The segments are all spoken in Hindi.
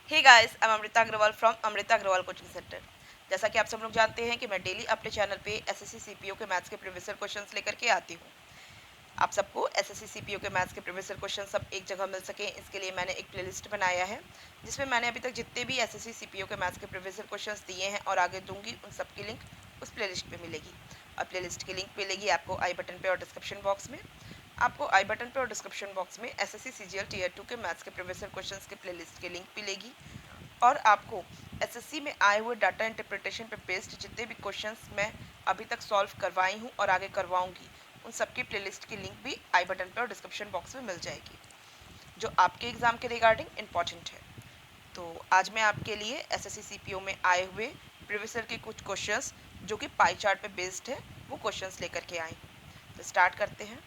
Hey guys, I am Amrita Agarwal from Amrita Agarwal coaching centre. जैसा कि आप सब लोग जानते हैं कि मैं डेली अपने चैनल पे एसएससी सीपीओ के मैथ्स के प्रीवियस ईयर क्वेश्चंस लेकर के आती हूँ। आप सबको एसएससी सीपीओ के मैथ्स के प्रीवियस ईयर क्वेश्चन सब एक जगह मिल सके, इसके लिए मैंने एक प्लेलिस्ट बनाया है जिसमें मैंने अभी तक जितने भी एसएससी सीपीओ के मैथ्स के प्रीवियस ईयर क्वेश्चंस दिए हैं और आगे दूंगी, उन सब की लिंक उस प्लेलिस्ट पे मिलेगी। और प्लेलिस्ट की लिंक मिलेगी आपको आई बटन पे और डिस्क्रिप्शन बॉक्स में। आपको आई बटन पे और डिस्क्रिप्शन बॉक्स में एसएससी सीजीएल टीयर 2 के मैथ्स के प्रीवियस ईयर क्वेश्चंस के प्लेलिस्ट की लिंक मिलेगी। और आपको एसएससी में आए हुए डाटा इंटरप्रिटेशन पे बेस्ड जितने भी क्वेश्चंस मैं अभी तक सॉल्व करवाई हूँ और आगे करवाऊंगी, उन सबकी प्लेलिस्ट की लिंक भी आई बटन पर और डिस्क्रिप्शन बॉक्स में मिल जाएगी, जो आपके एग्जाम के रिगार्डिंग इम्पॉर्टेंट है। तो आज मैं आपके लिए एसएससी सीपीओ में आए हुए प्रीवियस ईयर के कुछ क्वेश्चंस जो कि पाई चार्ट पे बेस्ड है, वो क्वेश्चंस लेकर के आई हूँ। तो स्टार्ट करते हैं।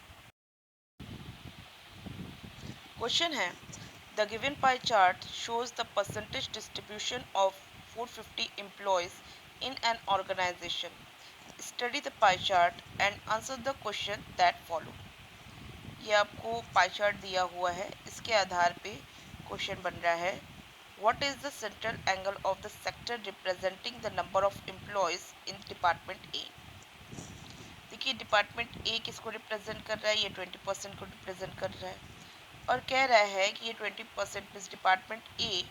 क्वेश्चन है, the given pie chart shows the percentage distribution of 450 employees in an organization. Study the pie chart and answer the question that follow. ये आपको पाई चार्ट दिया हुआ है, इसके आधार पे क्वेश्चन बन रहा है। What is the central angle of the sector representing the number of employees in department A? देखिए डिपार्टमेंट ए किसको रिप्रेजेंट कर रहा है, ये 20% को रिप्रेजेंट कर रहा है और कह रहा है कि ये 20% में डिपार्टमेंट ए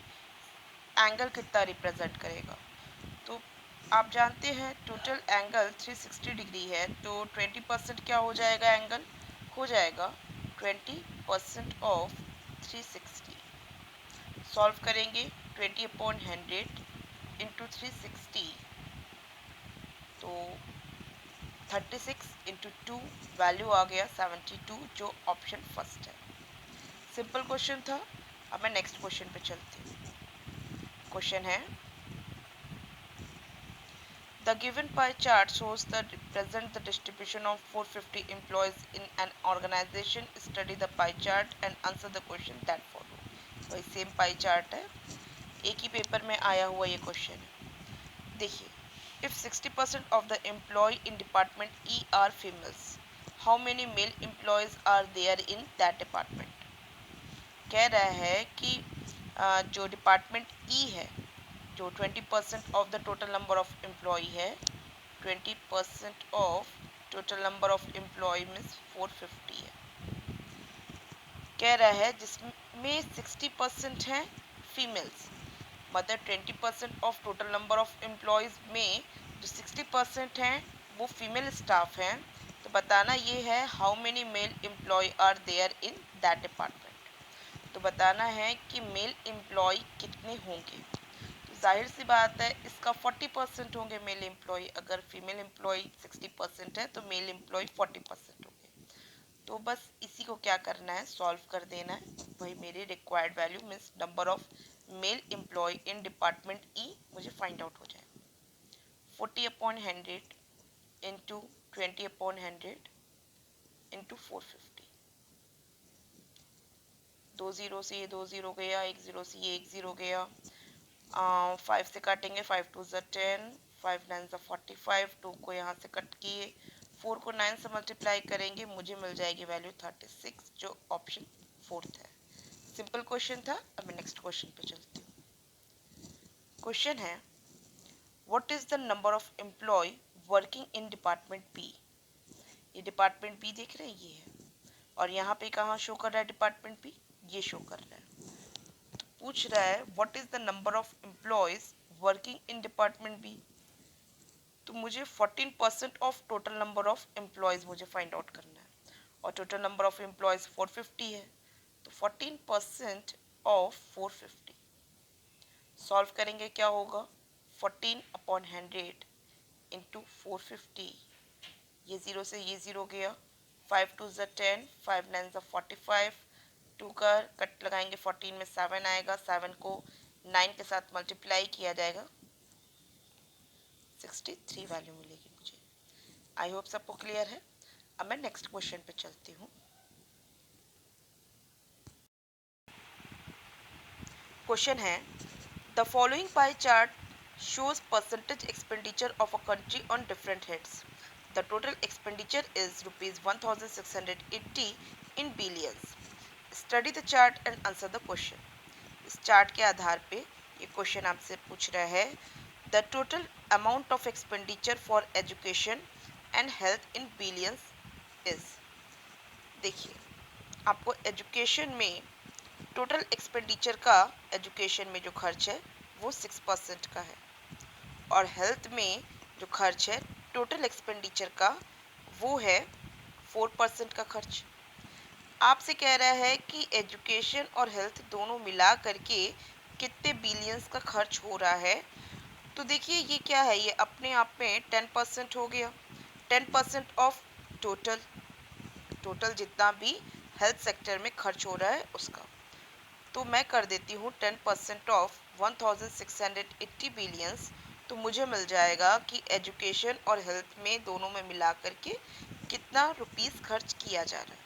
एंगल कितना रिप्रेजेंट करेगा। तो आप जानते हैं टोटल एंगल 360 डिग्री है, तो 20% क्या हो जाएगा, एंगल हो जाएगा 20% ऑफ 360। सॉल्व करेंगे 20/100 इंटू 360, तो 36 इंटू 2 वैल्यू आ गया 72, जो ऑप्शन फर्स्ट है। सिंपल क्वेश्चन था। अब मैं नेक्स्ट क्वेश्चन पे चलती हूँ। क्वेश्चन है, the given pie chart shows the represent the distribution of 450 employees in an organization. Study the pie chart and answer the question that follow. वही सेम पाई चार्ट है, एक ही पेपर में आया हुआ ये क्वेश्चन है। देखिए, if 60% of the employee in department E are females, how many male employees are there in that department? कह रहा है कि जो डिपार्टमेंट ई है, जो 20% of the total number of employ है, 20% of total number of employ means 450 है। कह रहा है जिसमें 60% हैं फीमेल्स, मतलब 20% of total number of employees में जो 60% हैं वो फीमेल स्टाफ हैं। तो बताना ये है how many male employ are there in that department. तो बताना है कि मेल एम्प्लॉय कितने होंगे। तो जाहिर सी बात है इसका 40% होंगे मेल एम्प्लॉय, अगर फीमेल एम्प्लॉय 60% है तो मेल एम्प्लॉय 40% होंगे। तो बस इसी को क्या करना है, सॉल्व कर देना है। वही मेरी required value means number of male employ in department E मुझे फाइंड आउट हो जाए। 40/100 इंटू 20/100 इंटू 450। 2 जीरो से ये 2 जीरो गया, 1 जीरो से ये 1 जीरो गया, 5 से काटेंगे, 5 2 ज़ा 10, 5 9 ज़ा 45, 2 को यहाँ से कट किए, 4 को 9 से मल्टीप्लाई करेंगे, मुझे मिल जाएगी वैल्यू 36, जो ऑप्शन फोर्थ है। सिंपल क्वेश्चन था। अब मैं नेक्स्ट क्वेश्चन पे चलती हूँ। क्वेश्चन है, what is the number of employ working in department B? ये डिपार्टमेंट बी देख रहे हैं, ये है, और यहाँ पे कहाँ शो कर रहा है डिपार्टमेंट बी, ये शो कर रहा है। तो पूछ रहा है what is the number of employees working in department B. तो मुझे 14% of total number of employees मुझे फाइंड आउट करना है, और टोटल नंबर ऑफ एम्प्लॉयज 450 है, तो 14% ऑफ 450। सॉल्व करेंगे क्या होगा, 14/100 इंटू 450, ये ज़ीरो से ये ज़ीरो गया, 5 2 ज़ा 10, 5 9 ज़ा 45, 2 का कट लगाएंगे, 14 में 7 आएगा, 7 को 9 के साथ मल्टीप्लाई किया जाएगा, 63 वैल्यू मिलेगी मुझे। आई होप सबको क्लियर है। अब मैं नेक्स्ट क्वेश्चन पे चलती हूँ। क्वेश्चन है, the following pie chart shows percentage expenditure of a country on different heads. The total expenditure is rupees 1680 in billions. Study the chart and answer the question. इस चार्ट के आधार पे ये क्वेश्चन आपसे पूछ रहा है the total amount of expenditure for education and health in billions is. देखिए, आपको एजुकेशन में टोटल एक्सपेंडिचर का, एजुकेशन में जो खर्च है वो 6% का है, और हेल्थ में जो खर्च है टोटल एक्सपेंडिचर का वो है 4% का खर्च। आपसे कह रहा है कि एजुकेशन और हेल्थ दोनों मिला करके कितने बिलियंस का खर्च हो रहा है। तो देखिए ये क्या है, ये अपने आप में 10% हो गया। 10% ऑफ टोटल, टोटल जितना भी हेल्थ सेक्टर में खर्च हो रहा है उसका। तो मैं कर देती हूँ 10% ऑफ 1680 बिलियंस। तो मुझे मिल जाएगा कि एजुकेशन और हेल्थ में दोनों में मिला करके कितना रुपीस खर्च किया जा रहा है।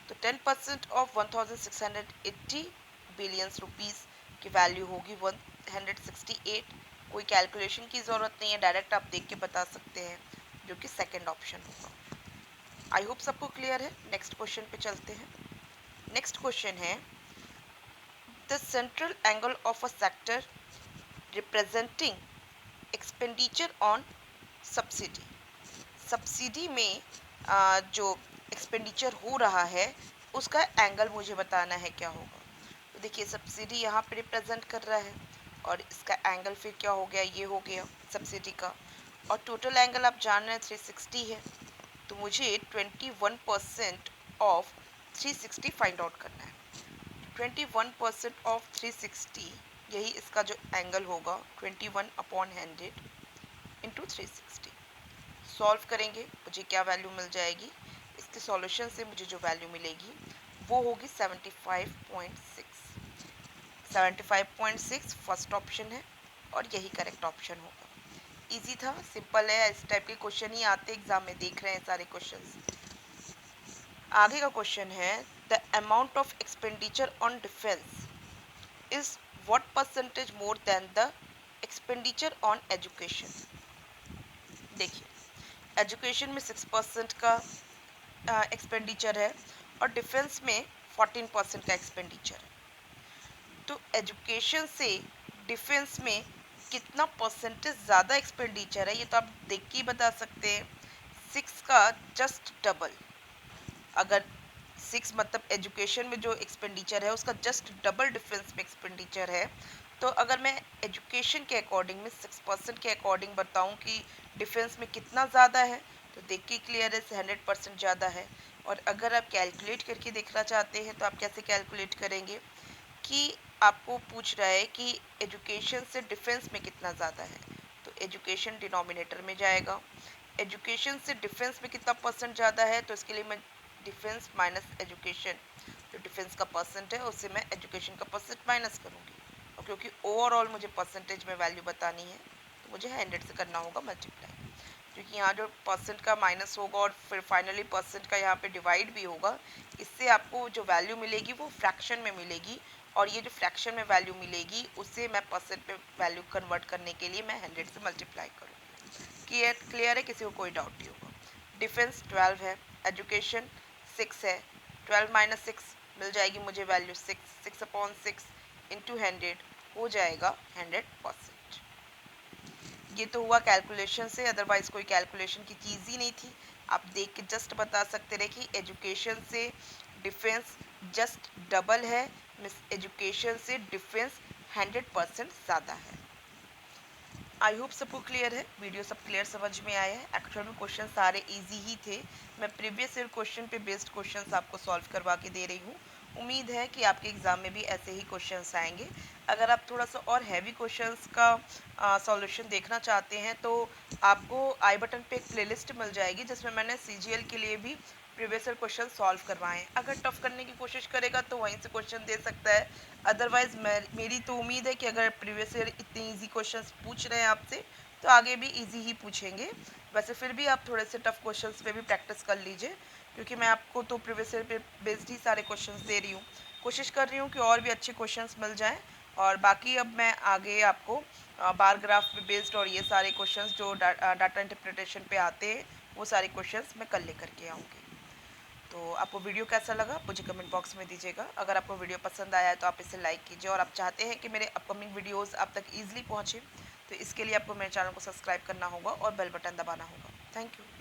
तो 10% ऑफ 1680 बिलियंस रुपीस की वैल्यू होगी 168। कोई कैलकुलेशन की ज़रूरत नहीं है, डायरेक्ट आप देख के बता सकते हैं, जो कि सेकंड ऑप्शन होगा। आई होप सबको क्लियर है। नेक्स्ट क्वेश्चन पे चलते हैं। नेक्स्ट क्वेश्चन है the central angle of a sector representing expenditure on subsidy. Subsidy में जो एक्सपेंडिचर हो रहा है उसका एंगल मुझे बताना है क्या होगा। तो देखिए सब्सिडी यहाँ पे रिप्रेजेंट कर रहा है, और इसका एंगल फिर क्या हो गया, ये हो गया सब्सिडी का। और टोटल एंगल आप जान रहे हैं 360 है, तो मुझे 21% ऑफ 360 फाइंड आउट करना है। 21% ऑफ 360, यही इसका जो एंगल होगा 21/100 इंटू 360। सॉल्व करेंगे मुझे क्या वैल्यू मिल जाएगी, इसके सॉल्यूशन से मुझे जो वैल्यू मिलेगी वो होगी 75.6। 75.6 फर्स्ट ऑप्शन है, और यही करेक्ट ऑप्शन होगा। इजी था, सिंपल है, इस टाइप के क्वेश्चन ही आते एग्जाम में, देख रहे हैं सारे क्वेश्चंस। आगे का क्वेश्चन है the amount of expenditure on defence is what percentage more than the expenditure on education. देखिए, एजुकेशन में 6% का एक्सपेंडिचर है, और डिफेंस में 14% का एक्सपेंडिचर है। तो एजुकेशन से डिफेंस में कितना परसेंटेज ज़्यादा एक्सपेंडिचर है, ये तो आप देख के ही बता सकते हैं। 6 का जस्ट डबल। अगर 6 मतलब एजुकेशन में जो एक्सपेंडिचर है उसका जस्ट डबल डिफेंस में एक्सपेंडिचर है, तो अगर मैं एजुकेशन के अकॉर्डिंग में 6% के अकॉर्डिंग बताऊं कि डिफेंस में कितना ज़्यादा है, तो देख के क्लियर है 100% ज़्यादा है। और अगर आप कैलकुलेट करके देखना चाहते हैं तो आप कैसे कैलकुलेट करेंगे कि आपको पूछ रहा है कि एजुकेशन से डिफेंस में कितना ज़्यादा है, तो एजुकेशन डिनोमिनेटर में जाएगा। एजुकेशन से डिफेंस में कितना परसेंट ज़्यादा है, तो इसके लिए मैं डिफेंस माइनस एजुकेशन, जो डिफेंस का परसेंट है उससे मैं एजुकेशन का परसेंट माइनस करूँगी। और क्योंकि ओवरऑल मुझे परसेंटेज में वैल्यू बतानी है, तो मुझे 100 से करना होगा मल्टीप्लाई, क्योंकि यहाँ जो परसेंट का माइनस होगा और फिर फाइनली परसेंट का यहाँ पे डिवाइड भी होगा, इससे आपको जो वैल्यू मिलेगी वो फ्रैक्शन में मिलेगी, और ये जो फ्रैक्शन में वैल्यू मिलेगी उससे मैं परसेंट में वैल्यू कन्वर्ट करने के लिए मैं 100 से मल्टीप्लाई करूँगी। क्लियर है, किसी को कोई डाउट नहीं होगा। डिफेंस 12 है, एजुकेशन 6 है, 12 माइनस 6 मिल जाएगी मुझे वैल्यू 6/6 इंटू 100 हो जाएगा 100%। ये तो हुआ कैलकुलेशन से, अदरवाइज कोई कैलकुलेशन की चीज़ ही नहीं थी। आप देख के जस्ट बता सकते रहे कि एजुकेशन से डिफेंस जस्ट डबल है, मिस एजुकेशन से डिफेंस 100% ज़्यादा है। आई होप सबको क्लियर है, वीडियो सब क्लियर समझ में आया है। एक्चुअल में क्वेश्चन सारे इजी ही थे, मैं प्रीवियस ईयर क्वेश्चन पे बेस्ड क्वेश्चंस आपको सॉल्व करवा के दे रही हूँ। उम्मीद है कि आपके एग्ज़ाम में भी ऐसे ही क्वेश्चंस आएंगे। अगर आप थोड़ा सा और हैवी क्वेश्चंस का सॉल्यूशन देखना चाहते हैं तो आपको आई बटन पे एक प्लेलिस्ट मिल जाएगी, जिसमें मैंने CGL के लिए भी प्रीवियस ईयर क्वेश्चन सॉल्व करवाएं। अगर टफ करने की कोशिश करेगा तो वहीं से क्वेश्चन दे सकता है, अदरवाइज मेरी तो उम्मीद है कि अगर प्रीवियस ईयर इतने इजी क्वेश्चंस पूछ रहे हैं आपसे, तो आगे भी इजी ही पूछेंगे। वैसे फिर भी आप थोड़े से टफ क्वेश्चंस पे भी प्रैक्टिस कर लीजिए, क्योंकि मैं आपको तो प्रीवियस ईयर पे बेस्ड ही सारे क्वेश्चंस दे रही हूँ। कोशिश कर रही हूँ कि और भी अच्छे क्वेश्चंस मिल जाएँ, और बाकी अब मैं आगे आपको बार ग्राफ पे बेस्ड और ये सारे क्वेश्चंस जो डाटा इंटरप्रिटेशन पे आते हैं वो सारे क्वेश्चंस मैं कल लेकर के आऊँगी। तो आपको वीडियो कैसा लगा मुझे कमेंट बॉक्स में दीजिएगा। अगर आपको वीडियो पसंद आया है तो आप इसे लाइक कीजिए, और आप चाहते हैं कि मेरे अपकमिंग वीडियोस आप तक ईजिली पहुँचे तो इसके लिए आपको मेरे चैनल को सब्सक्राइब करना होगा और बेल बटन दबाना होगा। Thank you.